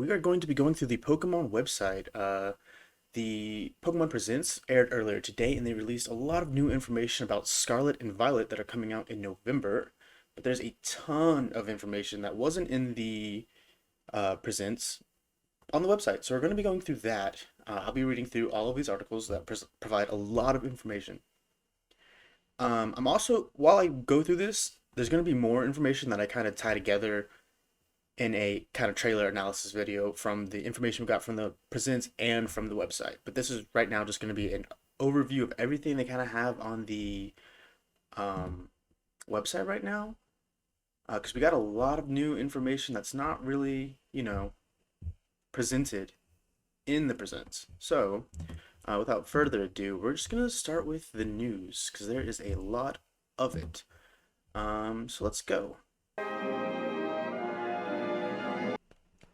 we are going to be going through the Pokemon website. The Pokemon Presents aired earlier today, and they released a lot of new information about Scarlet and Violet that are coming out in November. But there's a ton of information that wasn't in the Presents on the website, so we're going to be going through that. I'll be reading through all of these articles that provide a lot of information. I'm also, while I go through this, there's going to be more information that I kind of tie together in a kind of trailer analysis video from the information we got from the presents and from the website. But this is right now just going to be an overview of everything they kind of have on the website right now. Because we got a lot of new information that's not really, presented in the presents. So, without further ado, we're just going to start with the news because there is a lot of it. So let's go.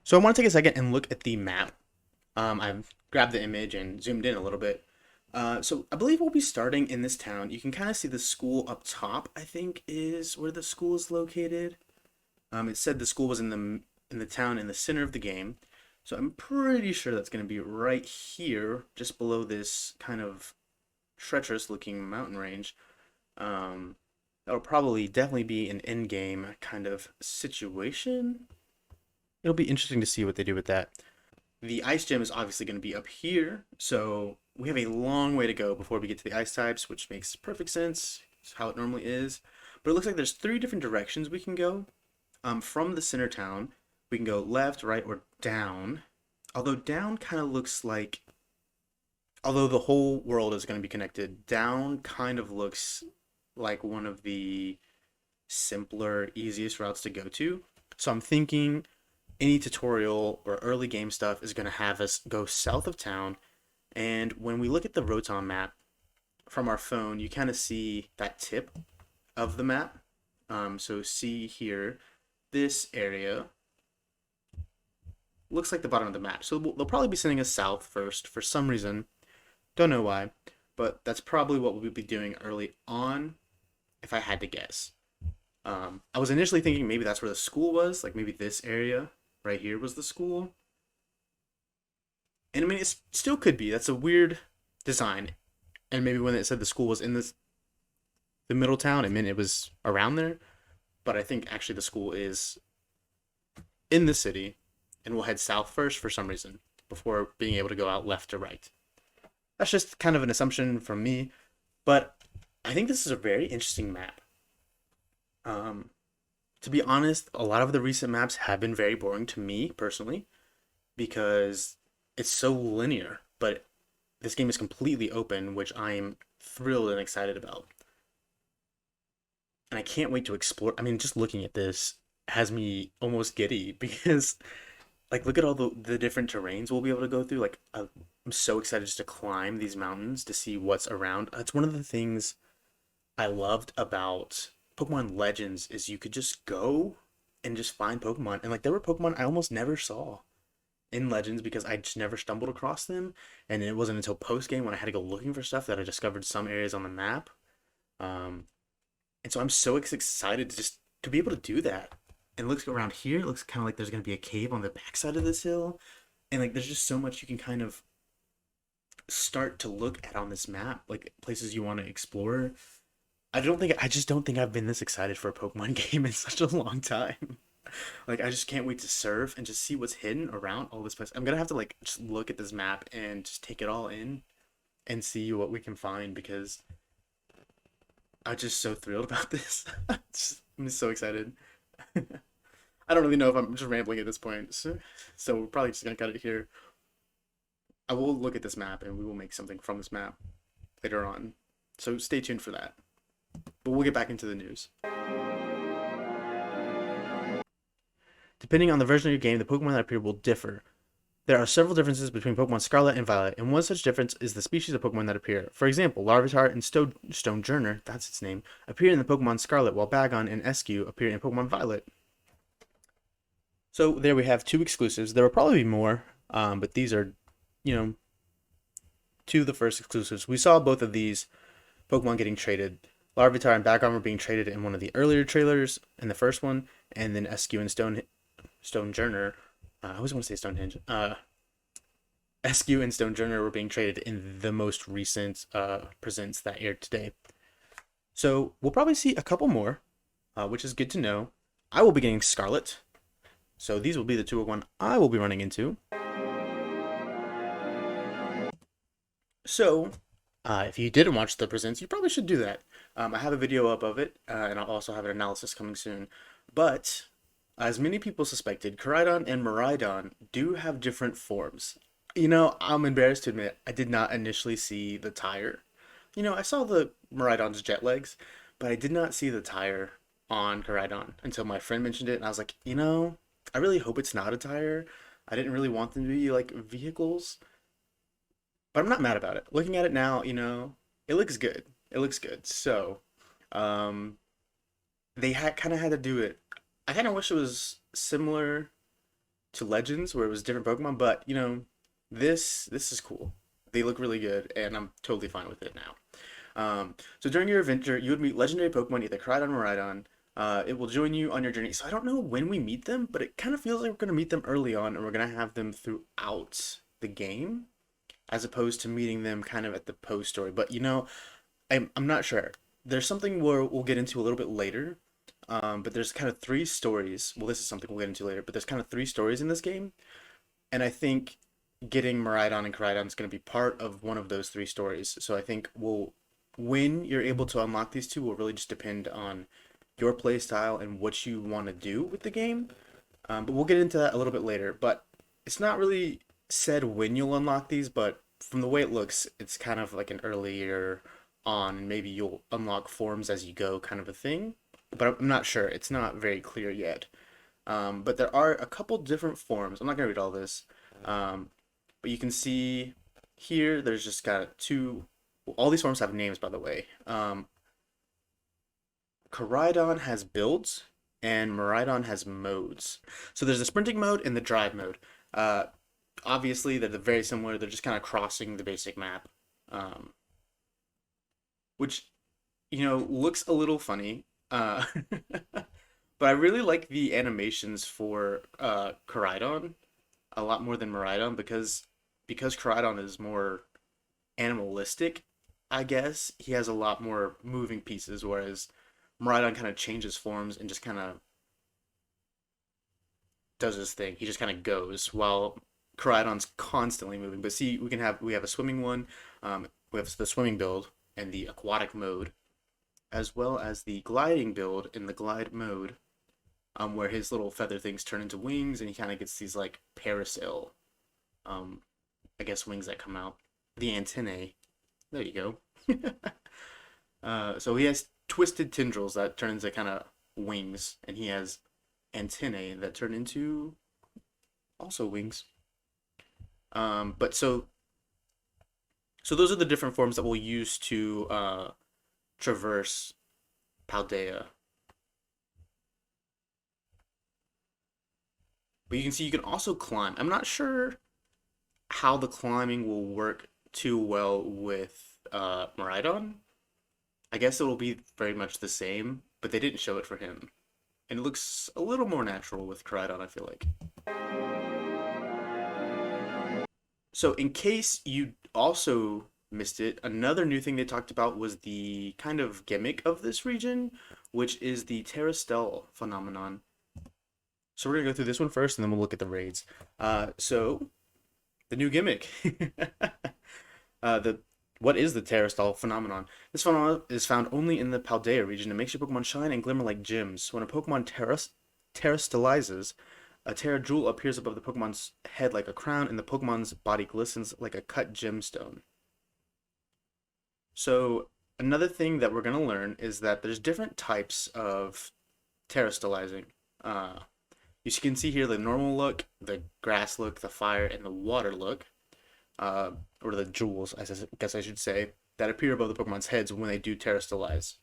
So I want to take a second and look at the map. I've grabbed the image and zoomed in a little bit. So I believe we'll be starting in this town. You can kind of see the school up top, I think, is where the school is located. It said the school was in the town in the center of the game. So I'm pretty sure that's going to be right here, just below this kind of treacherous looking mountain range. That'll probably definitely be an end game kind of situation. It'll be interesting to see what they do with that. The ice gym is obviously going to be up here, so we have a long way to go before we get to the ice types, which makes perfect sense. It's how it normally is. But it looks like there's 3 different directions we can go. From the center town, we can go left, right, or down. Although down kind of looks like, although the whole world is going to be connected, down kind of looks like one of the simpler, easiest routes to go to. So I'm thinking any tutorial or early game stuff is going to have us go south of town. And when we look at the Rotom map from our phone, you kind of see that tip of the map. So see here, this area looks like the bottom of the map. So they'll probably be sending us south first for some reason. Don't know why, but that's probably what we'll be doing early on if I had to guess. I was initially thinking maybe that's where the school was, like maybe this area right here was the school. And I mean, it still could be. That's a weird design. And maybe when it said the school was in the middle town, it meant it was around there. But I think actually the school is in the city, and we'll head south first for some reason before being able to go out left to right. That's just kind of an assumption from me, but I think this is a very interesting map. To be honest, a lot of the recent maps have been very boring to me personally because it's so linear, but this game is completely open, which I am thrilled and excited about. And I can't wait to explore. I mean, just looking at this has me almost giddy because, like, look at all the different terrains we'll be able to go through. Like, I'm so excited just to climb these mountains to see what's around. It's one of the things I loved about Pokemon Legends is you could just go and just find Pokemon. And, like, there were Pokemon I almost never saw in Legends because I just never stumbled across them. And it wasn't until post-game when I had to go looking for stuff that I discovered some areas on the map. And so I'm so excited to be able to do that. And looks around here, it looks kind of like there's going to be a cave on the backside of this hill. And like there's just so much you can kind of start to look at on this map, like places you want to explore. I just don't think I've been this excited for a Pokemon game in such a long time. Like I just can't wait to surf and just see what's hidden around all this place. I'm going to have to like just look at this map and just take it all in and see what we can find because I'm just so thrilled about this. I'm just so excited. I don't really know if I'm just rambling at this point, so we're probably just gonna cut it here. I will look at this map and we will make something from this map later on, so stay tuned for that. But we'll get back into the news. Depending on the version of your game, the Pokemon that appear will differ. There are several differences between Pokemon Scarlet and Violet, and one such difference is the species of Pokemon that appear. For example, Larvitar and Stonejourner, that's its name, appear in the Pokemon Scarlet, while Bagon and Eskew appear in Pokemon Violet. So there we have 2 exclusives. There will probably be more, but these are, 2 of the first exclusives. We saw both of these Pokemon getting traded. Larvitar and Bagon were being traded in one of the earlier trailers in the first one, and then Eskew and Stonejourner I always want to say Stonehenge. SQ and Stonejourner were being traded in the most recent presents that aired today. So we'll probably see a couple more, which is good to know. I will be getting Scarlet. So these will be the 201 I will be running into. So if you didn't watch the presents, you probably should do that. I have a video up of it, and I'll also have an analysis coming soon. But as many people suspected, Koraidon and Miraidon do have different forms. I'm embarrassed to admit I did not initially see the tire. I saw the Miraidon's jet legs, but I did not see the tire on Koraidon until my friend mentioned it, and I was like, I really hope it's not a tire. I didn't really want them to be like vehicles, but I'm not mad about it. Looking at it now, it looks good. It looks good. So, um, they had kind of had to do it. I kind of wish it was similar to Legends, where it was different Pokemon, but this is cool. They look really good, and I'm totally fine with it now. So during your adventure, you would meet legendary Pokemon, either Koraidon or Miraidon. It will join you on your journey. So I don't know when we meet them, but it kind of feels like we're gonna meet them early on, and we're gonna have them throughout the game, as opposed to meeting them kind of at the post story. But I'm not sure. There's something where we'll get into a little bit later. But there's kind of three stories. Well, this is something we'll get into later, but there's kind of three stories in this game, and I think getting Miraidon and Koraidon is going to be part of one of those three stories. So I think when you're able to unlock these two will really just depend on your play style and what you want to do with the game. But we'll get into that a little bit later. But it's not really said when you'll unlock these, but from the way it looks, it's kind of like an earlier on, and maybe you'll unlock forms as you go kind of a thing. But I'm not sure. It's not very clear yet. But there are a couple different forms. I'm not going to read all this. But you can see here, there's just got two. All these forms have names, by the way. Koraidon has builds, and Miraidon has modes. So there's the sprinting mode and the drive mode. Obviously, they're very similar. They're just kind of crossing the basic map, which looks a little funny. But I really like the animations for Koraidon a lot more than Miraidon because Koraidon is more animalistic, I guess. He has a lot more moving pieces, whereas Miraidon kind of changes forms and just kind of does his thing. He just kind of goes while Koraidon's constantly moving. But see, we have a swimming one, we have the swimming build and the aquatic mode, as well as the gliding build in the glide mode, where his little feather things turn into wings, and he kind of gets these like parasail, I guess wings that come out, the antennae. There you go. So he has twisted tendrils that turn into kind of wings, and he has antennae that turn into also wings. But so those are the different forms that we'll use to traverse Paldea. But you can see you can also climb. I'm not sure how the climbing will work too well with Miraidon. I guess it will be very much the same, but they didn't show it for him. And it looks a little more natural with Koraidon, I feel like. So in case you also missed it, another new thing they talked about was the kind of gimmick of this region, which is the Terastal Phenomenon. So we're gonna go through this one first, and then we'll look at the raids. So the new gimmick. the What is the Terastal Phenomenon? This phenomenon is found only in the Paldea region. It makes your Pokemon shine and glimmer like gems. When a Pokemon terastillizes, a Terra Jewel appears above the Pokemon's head like a crown, and the Pokemon's body glistens like a cut gemstone. So another thing that we're gonna learn is that there's different types of terrastilizing. You can see here the normal look, the grass look, the fire, and the water look, or the jewels, I guess I should say, that appear above the Pokemon's heads when they do terrastilize.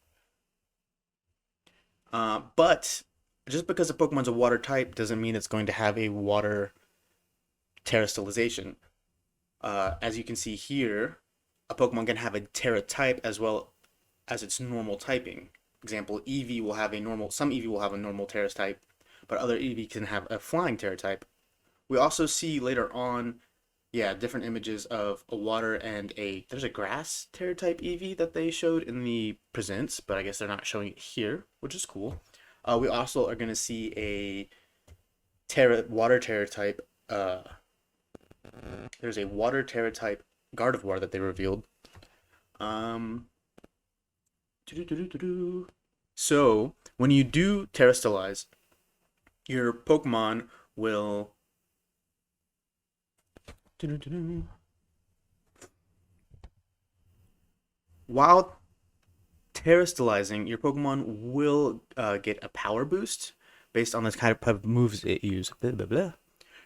But just because a Pokemon's a water type doesn't mean it's going to have a water terrastilization. As you can see here, a Pokemon can have a Tera type as well as its normal typing. Example, Eevee will have some Eevee will have a normal Terra type, but other Eevee can have a flying Tera type, We also see later on, yeah, different images of a water and there's a grass Tera Type Eevee that they showed in the presents, but I guess they're not showing it here, which is cool. We also are going to see a water Tera Type, there's a water Tera Type Gardevoir that they revealed. Um, so when you do Terrastilize, your Pokemon will while Terrastilizing, your Pokemon will get a power boost based on the type of moves it uses. Blah, blah, blah.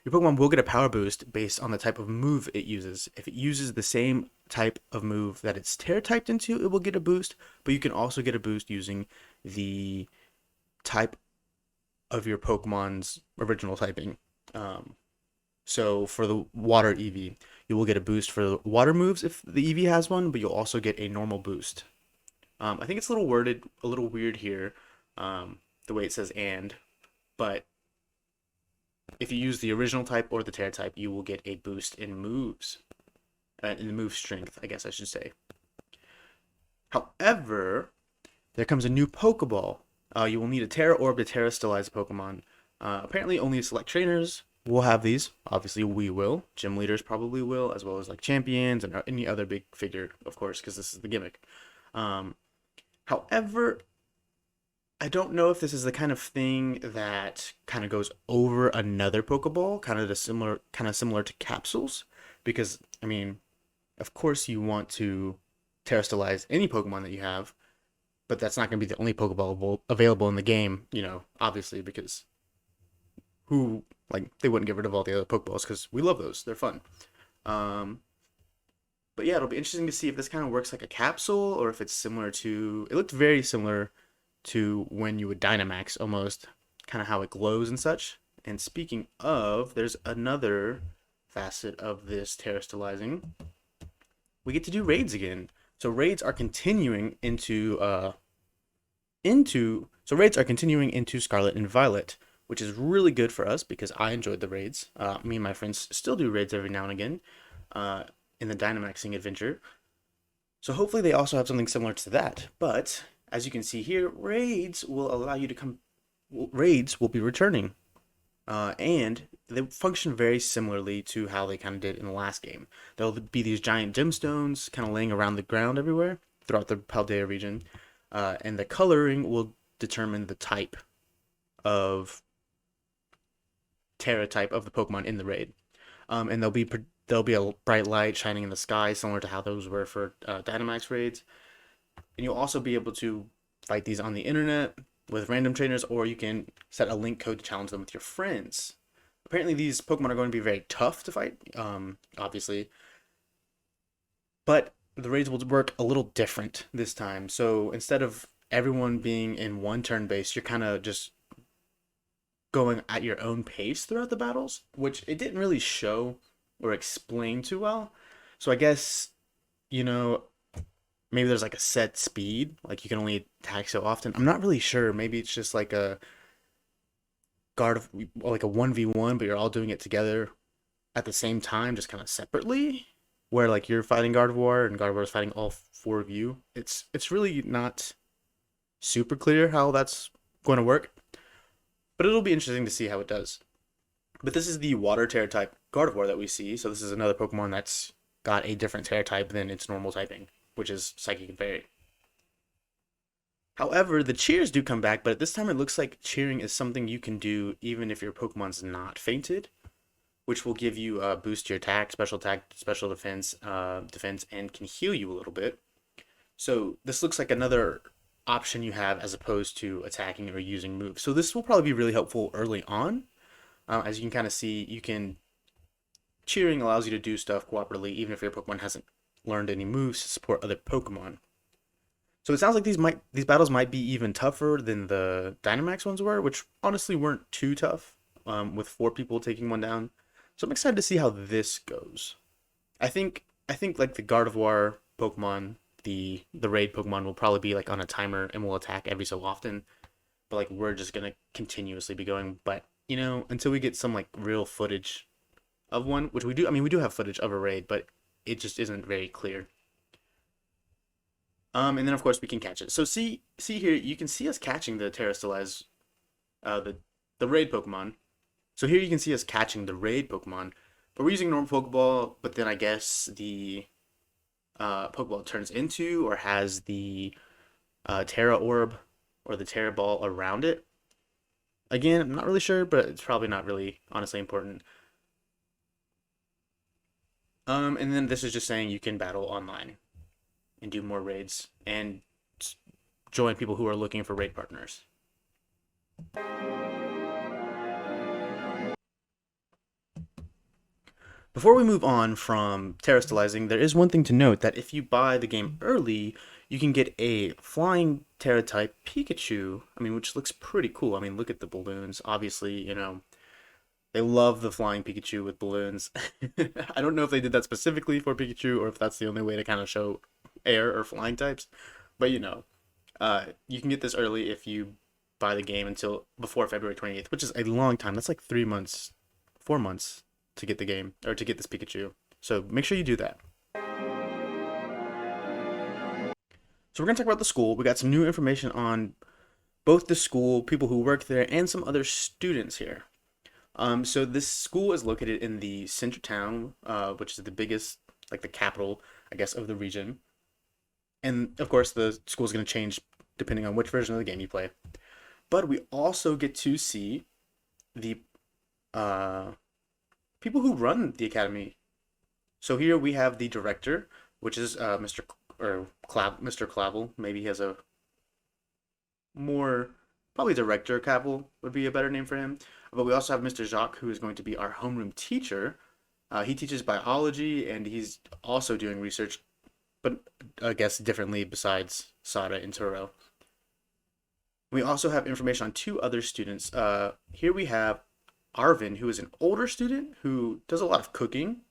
Your Pokemon will get a power boost based on the type of move it uses. If it uses the same type of move that it's Terra typed into, it will get a boost, but you can also get a boost using the type of your Pokemon's original typing. So for the water Eevee, you will get a boost for the water moves if the Eevee has one, but you'll also get a normal boost. I think it's a little worded, a little weird here, the way it says and, but if you use the original type or the Terra type, you will get a boost in moves, in the move strength, I guess I should say. However, there comes a new Pokeball. You will need a Terra Orb to Terrastilize Pokemon. Apparently, only select trainers will have these. Obviously, we will. Gym leaders probably will, as well as like champions and any other big figure, of course, because this is the gimmick. However, I don't know if this is the kind of thing that kind of goes over another Pokeball, kind of similar to capsules, because I mean, of course you want to terrestrialize any Pokemon that you have, but that's not going to be the only Pokeball available in the game, obviously, because they wouldn't get rid of all the other Pokeballs because we love those. They're fun. But yeah, it'll be interesting to see if this kind of works like a capsule or if it's similar to. It looked very similar to when you would Dynamax almost, kind of how it glows and such. And speaking of, there's another facet of this terrestrializing. We get to do raids again. So raids are continuing into Scarlet and Violet, which is really good for us because I enjoyed the raids. Me and my friends still do raids every now and again in the Dynamaxing adventure. So hopefully they also have something similar to that. But as you can see here, raids will allow you to come. Raids will be returning, and they function very similarly to how they kind of did in the last game. There'll be these giant gemstones kind of laying around the ground everywhere throughout the Paldea region, and the coloring will determine the type of Tera type of the Pokemon in the raid. And there'll be a bright light shining in the sky, similar to how those were for Dynamax raids. And you'll also be able to fight these on the internet with random trainers, or you can set a link code to challenge them with your friends. Apparently, these Pokemon are going to be very tough to fight, obviously. But the raids will work a little different this time. So instead of everyone being in one turn base, you're kind of just going at your own pace throughout the battles, which it didn't really show or explain too well. So I guess, maybe there's like a set speed, like you can only attack so often. I'm not really sure. Maybe it's just like a like a 1v1, but you're all doing it together at the same time, just kind of separately, where like you're fighting Gardevoir and Gardevoir is fighting all four of you. It's really not super clear how that's going to work, but it'll be interesting to see how it does. But this is the Water Tera type Gardevoir that we see, so this is another Pokemon that's got a different Tera type than its normal typing, which is Psychic and Fairy. However, the cheers do come back, but at this time it looks like cheering is something you can do even if your Pokemon's not fainted, which will give you a boost to your attack, special defense, and can heal you a little bit. So this looks like another option you have as opposed to attacking or using moves. So this will probably be really helpful early on. As you can kind of see, cheering allows you to do stuff cooperatively even if your Pokemon hasn't learned any moves to support other Pokemon. So it sounds like these battles might be even tougher than the Dynamax ones were, which honestly weren't too tough, with 4 people taking one down. So I'm excited to see how this goes. I think like the Gardevoir Pokemon, the raid Pokemon will probably be like on a timer and will attack every so often, but like we're just gonna continuously be going. But until we get some like real footage of one, which we do. I mean, we do have footage of a raid, but it just isn't very clear. And then of course we can catch it. So see here, you can see us catching the Terrastilize, the raid Pokemon. So here you can see us catching the raid Pokemon, but we're using normal Pokeball. But then I guess the Pokeball turns into or has the Terra Orb or the Terra Ball around it. Again, I'm not really sure, but it's probably not really honestly important. And then this is just saying you can battle online and do more raids and join people who are looking for raid partners. Before we move on from Terrastilizing, there is one thing to note that if you buy the game early, you can get a flying Tera Type Pikachu. I mean, which looks pretty cool. I mean, look at the balloons. Obviously, they love the flying Pikachu with balloons. I don't know if they did that specifically for Pikachu or if that's the only way to kind of show air or flying types. But you can get this early if you buy the game until before February 28th, which is a long time. That's like 3 months, 4 months to get the game or to get this Pikachu. So make sure you do that. So we're going to talk about the school. We got some new information on both the school, people who work there, and some other students here. So this school is located in the center town, which is the biggest, like the capital, I guess, of the region. And of course, the school is going to change depending on which version of the game you play. But we also get to see the people who run the academy. So here we have the director, which is Mr. Clavel. Maybe he has a more, probably Director Clavel would be a better name for him. But we also have Mr. Jacques, who is going to be our homeroom teacher. He teaches biology, and he's also doing research, but I guess differently besides Sada and Turo. We also have information on 2 other students. Here we have Arvin, who is an older student who does a lot of cooking.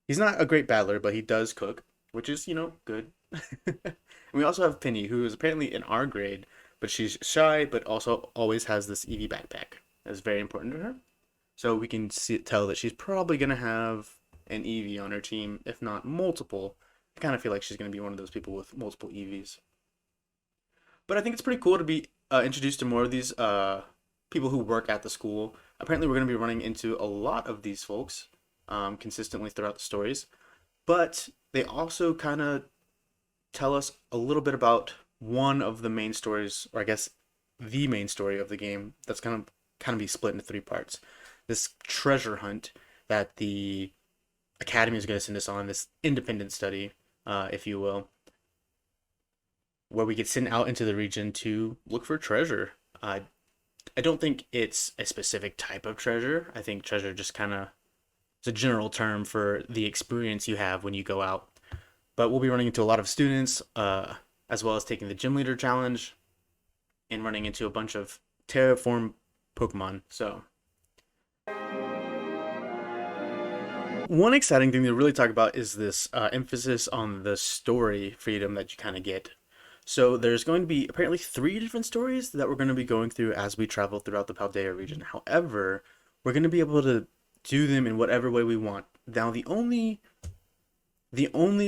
He's not a great battler, but he does cook, which is, good. And we also have Penny, who is apparently in our grade, but she's shy, but also always has this Eevee backpack. That's very important to her. So we can tell that she's probably going to have an Eevee on her team, if not multiple. I kind of feel like she's going to be one of those people with multiple Eevees. But I think it's pretty cool to be introduced to more of these people who work at the school. Apparently we're going to be running into a lot of these folks consistently throughout the stories. But they also kind of tell us a little bit about one of the main stories, or I guess the main story of the game, that's going to kind of be split into 3 parts. This treasure hunt that the Academy is going to send us on, this independent study, if you will, where we get sent out into the region to look for treasure. I don't think it's a specific type of treasure. I think treasure just kind of is a general term for the experience you have when you go out. But we'll be running into a lot of students, as well as taking the Gym Leader Challenge and running into a bunch of Terraform Pokemon. So one exciting thing to really talk about is this emphasis on the story freedom that you kind of get. So there's going to be apparently 3 different stories that we're going to be going through as we travel throughout the Paldea region. However, we're going to be able to do them in whatever way we want. Now, the only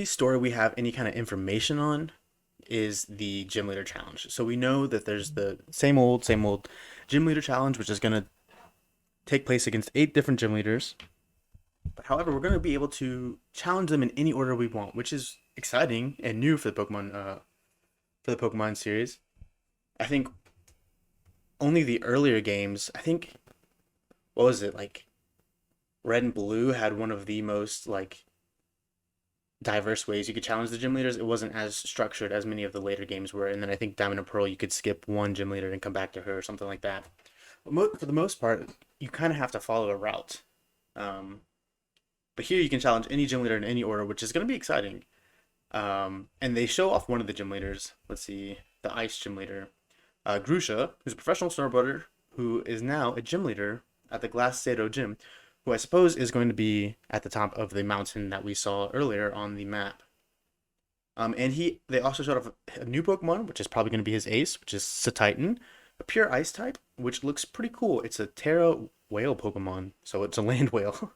story we have any kind of information on is the Gym Leader Challenge. So we know that there's the same old Gym Leader Challenge, which is going to take place against 8 different gym leaders. But however, we're going to be able to challenge them in any order we want, which is exciting and new for the Pokemon series. I think only the earlier games, I think, what was it, like Red and Blue had one of the most like diverse ways you could challenge the gym leaders. It wasn't as structured as many of the later games were. And then I think Diamond and Pearl, you could skip one gym leader and come back to her or something like that. For the most part, you kind of have to follow a route. But here you can challenge any gym leader in any order, which is going to be exciting. And they show off one of the gym leaders. Let's see, the Ice gym leader, Grusha, who's a professional snowboarder, who is now a gym leader at the Glacedo gym, who I suppose is going to be at the top of the mountain that we saw earlier on the map. And they also showed off a new Pokemon, which is probably going to be his ace, which is Cetitan, a pure ice type, which looks pretty cool. It's a Terra whale Pokemon, so it's a land whale.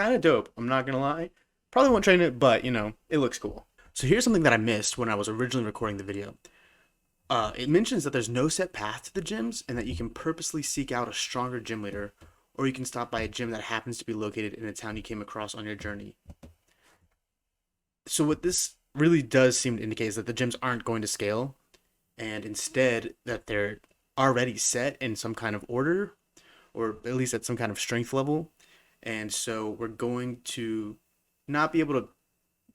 kind of dope. I'm not gonna lie. Probably won't train it, but it looks cool. So here's something that I missed when I was originally recording the video. It mentions that there's no set path to the gyms and that you can purposely seek out a stronger gym leader, or you can stop by a gym that happens to be located in a town you came across on your journey. So what this really does seem to indicate is that the gyms aren't going to scale, and instead that they're already set in some kind of order, or at least at some kind of strength level. And so we're going to not be able to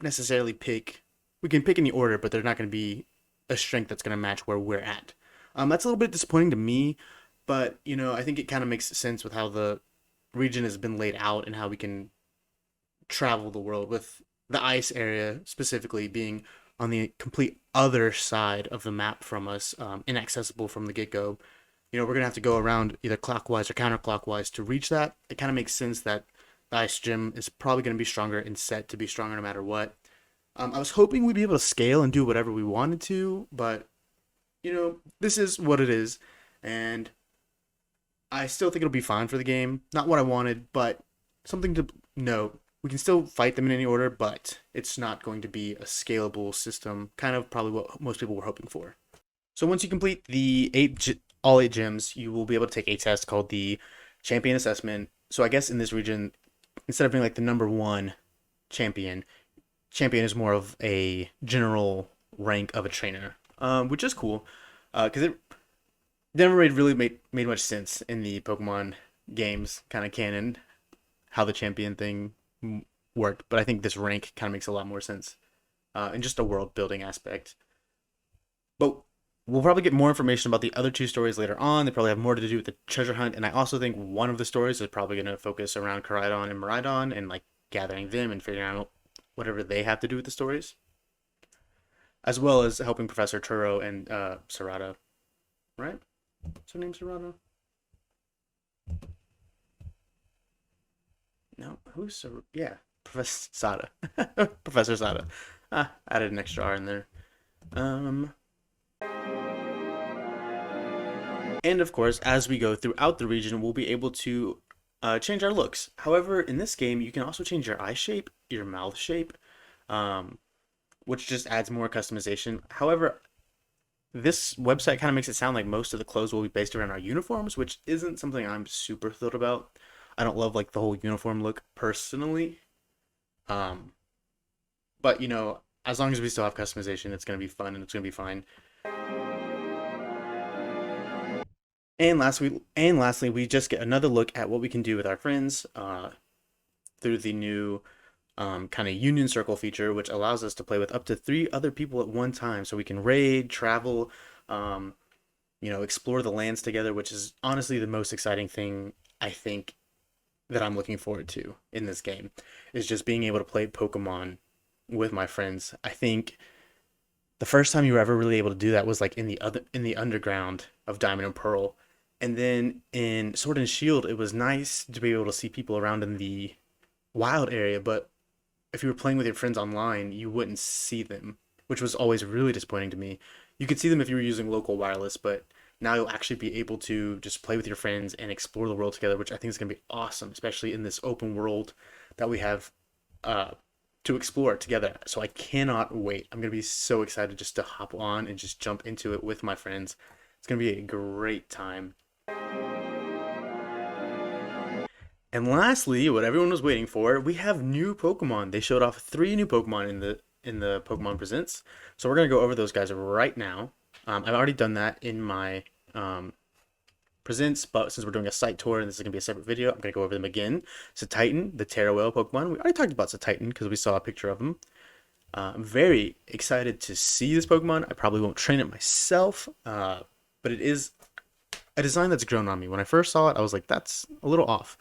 necessarily pick. We can pick any order, but there's not going to be a strength that's going to match where we're at. That's a little bit disappointing to me, but I think it kind of makes sense with how the region has been laid out and how we can travel the world, with the ice area specifically being on the complete other side of the map from us, inaccessible from the get-go. We're gonna have to go around either clockwise or counterclockwise to reach that. It kind of makes sense that the ice gym is probably gonna be stronger and set to be stronger no matter what. I was hoping we'd be able to scale and do whatever we wanted to, but this is what it is, and I still think it'll be fine for the game. Not what I wanted, but something to note. We can still fight them in any order, but it's not going to be a scalable system, kind of probably what most people were hoping for. So once you complete the all 8 gyms, you will be able to take a test called the Champion Assessment. So I guess in this region, instead of being like the number 1 champion is more of a general rank of a trainer, which is cool, because it never really made much sense in the Pokemon games kind of canon how the champion thing worked, but I think this rank kind of makes a lot more sense in just a world building aspect. But we'll probably get more information about the other 2 stories later on. They probably have more to do with the treasure hunt, and I also think one of the stories is probably going to focus around Koraidon and Miraidon and like gathering them and figuring out whatever they have to do with the stories, as well as helping Professor Turo and Sarada, right? What's her name, Sarada? No, who's yeah, Professor Sada. Professor Sada. Added an extra R in there. And of course, as we go throughout the region, we'll be able to change our looks. However, in this game, you can also change your eye shape, your mouth shape, which just adds more customization. However, this website kind of makes it sound like most of the clothes will be based around our uniforms, which isn't something I'm super thrilled about. I don't love like the whole uniform look personally. But as long as we still have customization, it's gonna be fun and it's gonna be fine. And lastly, we just get another look at what we can do with our friends through the new kind of union circle feature, which allows us to play with up to 3 other people at one time. So we can raid, travel, explore the lands together, which is honestly the most exciting thing I think that I'm looking forward to in this game, is just being able to play Pokemon with my friends. I think the first time you were ever really able to do that was like in the underground of Diamond and Pearl. And then in Sword and Shield, it was nice to be able to see people around in the wild area, but if you were playing with your friends online, you wouldn't see them, which was always really disappointing to me. You could see them if you were using local wireless, but now you'll actually be able to just play with your friends and explore the world together, which I think is going to be awesome, especially in this open world that we have to explore together. So I cannot wait. I'm going to be so excited just to hop on and just jump into it with my friends. It's going to be a great time. And lastly, what everyone was waiting for, we have new Pokemon. They showed off 3 new Pokemon in the Pokemon Presents. So we're going to go over those guys right now. I've already done that in my Presents, but since we're doing a site tour and this is going to be a separate video, I'm going to go over them again. Cetitan, the Tera Whale Pokemon. We already talked about Cetitan because we saw a picture of him. I'm very excited to see this Pokemon. I probably won't train it myself, but it is a design that's grown on me. When I first saw it, I was like, that's a little off.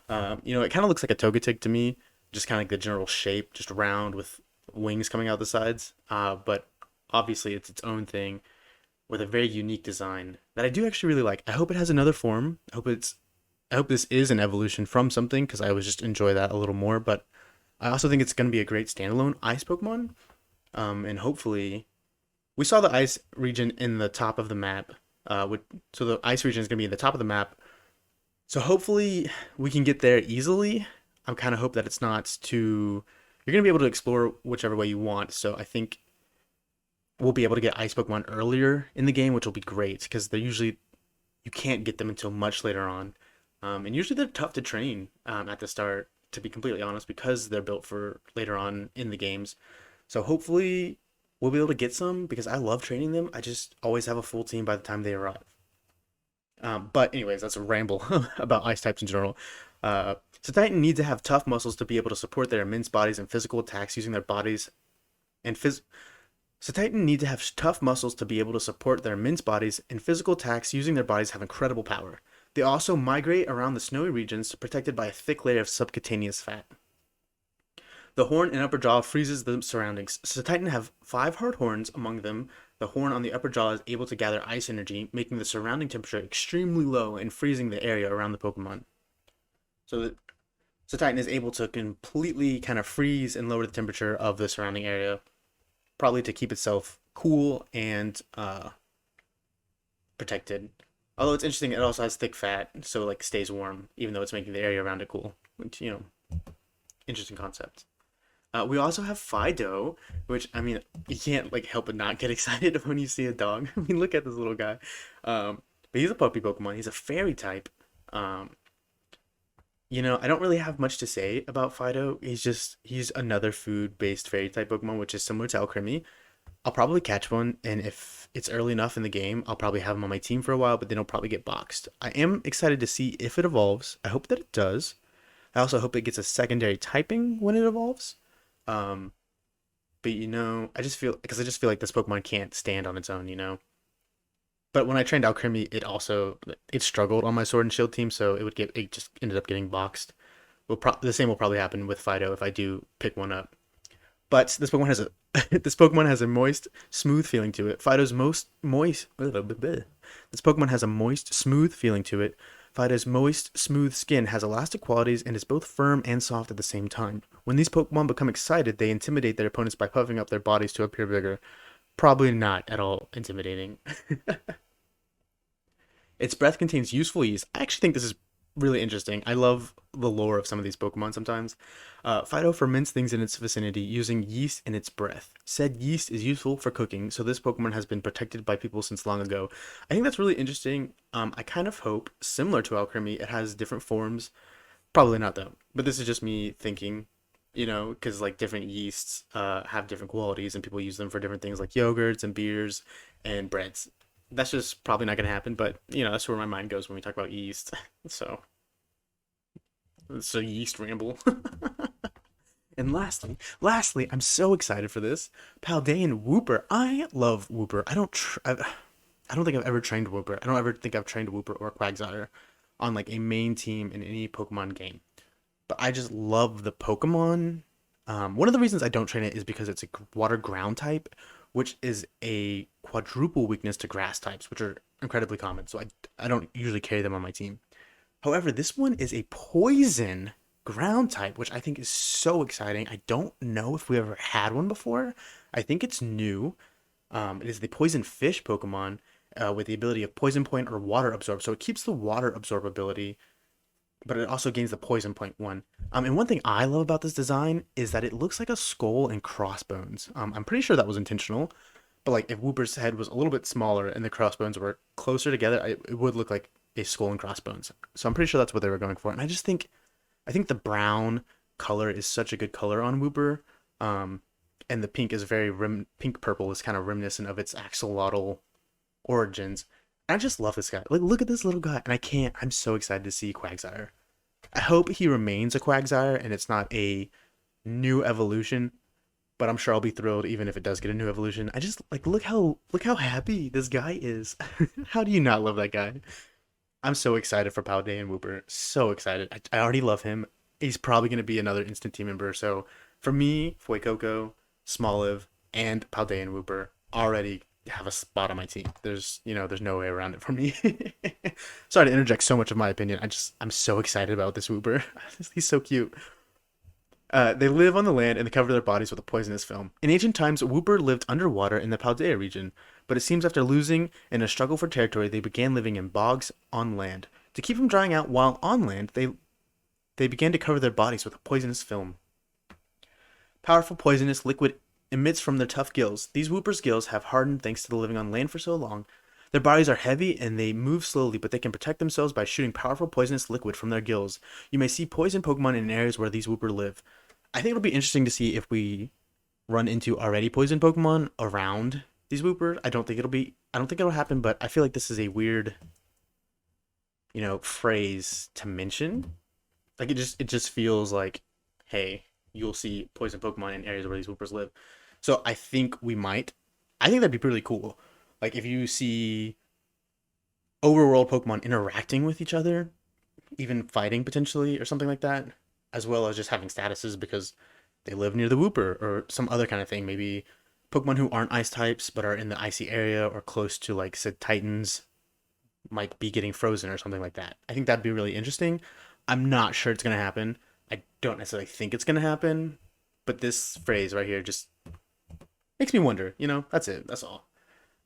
It kind of looks like a Togetic to me, just kind of like the general shape, just round with wings coming out the sides. But obviously, it's its own thing with a very unique design that I do actually really like. I hope it has another form. I hope this is an evolution from something, because I would just enjoy that a little more. But I also think it's going to be a great standalone ice Pokemon. And hopefully, we saw the ice region in the top of the map. So the ice region is going to be in the top of the map. So hopefully we can get there easily. I'm kind of hope that it's not too. You're gonna be able to explore whichever way you want. So I think we'll be able to get ice Pokemon earlier in the game, which will be great because they're usually you can't get them until much later on, and usually they're tough to train at the start. To be completely honest, because they're built for later on in the games. So hopefully we'll be able to get some because I love training them. I just always have a full team by the time they arrive. But anyways, that's a ramble about ice types in general. So Titan need to have tough muscles to be able to support their immense bodies and physical attacks using their bodies and phys- So Titan need to have tough muscles to be able to support their immense bodies and physical attacks using their bodies have incredible power. They also migrate around the snowy regions protected by a thick layer of subcutaneous fat. The horn and upper jaw freezes the surroundings. So Titan have 5 hard horns. Among them, the horn on the upper jaw is able to gather ice energy, making the surrounding temperature extremely low and freezing the area around the Pokemon. So, so Titan is able to completely kind of freeze and lower the temperature of the surrounding area, probably to keep itself cool and protected. Although it's interesting, it also has thick fat, so like stays warm, even though it's making the area around it cool. Which interesting concept. We also have Fidough, which I mean, you can't like help but not get excited when you see a dog. I mean, look at this little guy. But he's a puppy Pokemon. He's a fairy type. Um, I don't really have much to say about Fidough. He's another food-based fairy type Pokemon, which is similar to Alcremie. I'll probably catch one, and if it's early enough in the game, I'll probably have him on my team for a while, but then he'll probably get boxed. I am excited to see if it evolves. I hope that it does. I also hope it gets a secondary typing when it evolves. Um, but I just feel like this Pokemon can't stand on its own. But when I trained Alcremie, it struggled on my Sword and Shield team, so it just ended up getting boxed. The same will probably happen with Fidough if I do pick one up. But this Pokemon has a this Pokemon has a moist, smooth feeling to it. Fidough's most moist. This Pokemon has a moist, smooth feeling to it. Fidough's moist, smooth skin has elastic qualities and is both firm and soft at the same time. When these Pokemon become excited, they intimidate their opponents by puffing up their bodies to appear bigger. Probably not at all intimidating. Its breath contains useful yeast. I actually think this is really interesting. I love the lore of some of these Pokemon sometimes. Fidough ferments things in its vicinity using yeast in its breath. Said yeast is useful for cooking, so this Pokemon has been protected by people since long ago. I think that's really interesting. I kind of hope, similar to Alcremie, it has different forms. Probably not though, but this is just me thinking, because like different yeasts have different qualities and people use them for different things like yogurts and beers and breads. That's just probably not going to happen, but that's where my mind goes when we talk about yeast. So it's a yeast ramble. And lastly, I'm so excited for this Paldean Wooper. I love Wooper. I don't think I've ever trained Wooper. I don't ever think I've trained Wooper or Quagsire on like a main team in any Pokemon game. But I just love the Pokemon. One of the reasons I don't train it is because it's a water ground type, which is a quadruple weakness to grass types, which are incredibly common. So I don't usually carry them on my team. However, this one is a poison ground type, which I think is so exciting. I don't know if we ever had one before. I think it's new. It is the poison fish Pokemon with the ability of poison point or water absorb. So it keeps the water absorbability, but it also gains the poison point one. And one thing I love about this design is that it looks like a skull and crossbones. I'm pretty sure that was intentional, but like if Wooper's head was a little bit smaller and the crossbones were closer together, it would look like a skull and crossbones. So I'm pretty sure that's what they were going for. And I think the brown color is such a good color on Wooper. And the pink is pink purple is kind of reminiscent of its axolotl origins. I just love this guy. Like, look at this little guy. And I'm so excited to see Quagsire. I hope he remains a Quagsire and it's not a new evolution, but I'm sure I'll be thrilled even if it does get a new evolution. I just like look how happy this guy is. How do you not love that guy? I'm so excited for Paldean Wooper. So excited. I already love him. He's probably going to be another instant team member. So for me, Fuecoco, Smoliv, and Paldean Wooper already have a spot on my team. There's no way around it for me. Sorry to interject so much of my opinion. I'm so excited about this Wooper. He's so cute. They live on the land and they cover their bodies with a poisonous film. In ancient times, Wooper lived underwater in the Paldea region, but it seems after losing in a struggle for territory, they began living in bogs on land. To keep from drying out while on land, they they began to cover their bodies with a poisonous film. Powerful poisonous liquid emits from their tough gills. These Wooper's gills have hardened thanks to the living on land for so long. Their bodies are heavy and they move slowly, but they can protect themselves by shooting powerful poisonous liquid from their gills. You may see poison Pokemon in areas where these Wooper live. I think it'll be interesting to see if we run into already poison Pokemon around these Woopers. I don't think it'll happen, but I feel like this is a weird, phrase to mention. Like it just feels like, hey, you'll see poison Pokemon in areas where these Woopers live. So I think that'd be pretty cool. Like if you see overworld Pokemon interacting with each other, even fighting potentially or something like that, as well as just having statuses because they live near the Wooper or some other kind of thing. Maybe Pokemon who aren't ice types but are in the icy area or close to like Cetitans might be getting frozen or something like that. I think that'd be really interesting. I'm not sure it's gonna happen. I don't necessarily think it's gonna happen, but this phrase right here just makes me wonder. That's it. That's all.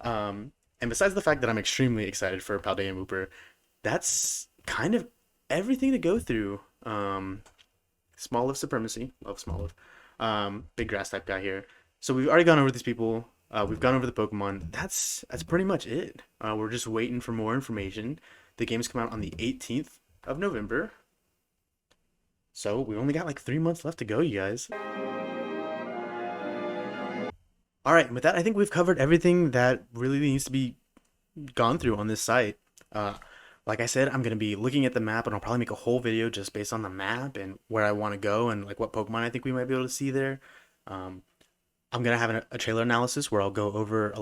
And besides the fact that I'm extremely excited for Paldean Wooper, that's kind of everything to go through. Smoliv supremacy, love Smoliv. Big grass type guy here. So we've already gone over these people. We've gone over the Pokemon. That's pretty much it. We're just waiting for more information. The games come out on the 18th of November. So we only got like 3 months left to go, you guys. All right, and with that, I think we've covered everything that really needs to be gone through on this site. Like I said, I'm going to be looking at the map, and I'll probably make a whole video just based on the map and where I want to go and like what Pokemon I think we might be able to see there. I'm going to have a trailer analysis where I'll go over,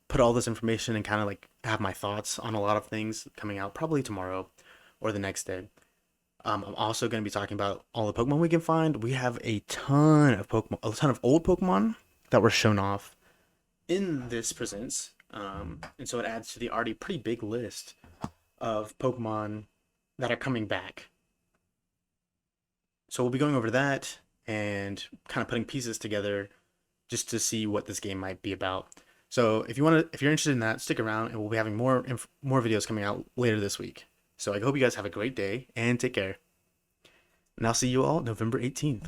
put all this information and kind of like have my thoughts on a lot of things coming out probably tomorrow or the next day. I'm also going to be talking about all the Pokemon we can find. We have a ton of old Pokemon that were shown off in this presents, and so it adds to the already pretty big list of Pokemon that are coming back. So we'll be going over that and kind of putting pieces together just to see what this game might be about. So if you're interested in that, stick around, and we'll be having more videos coming out later this week. So I hope you guys have a great day and take care. And I'll see you all November 18th.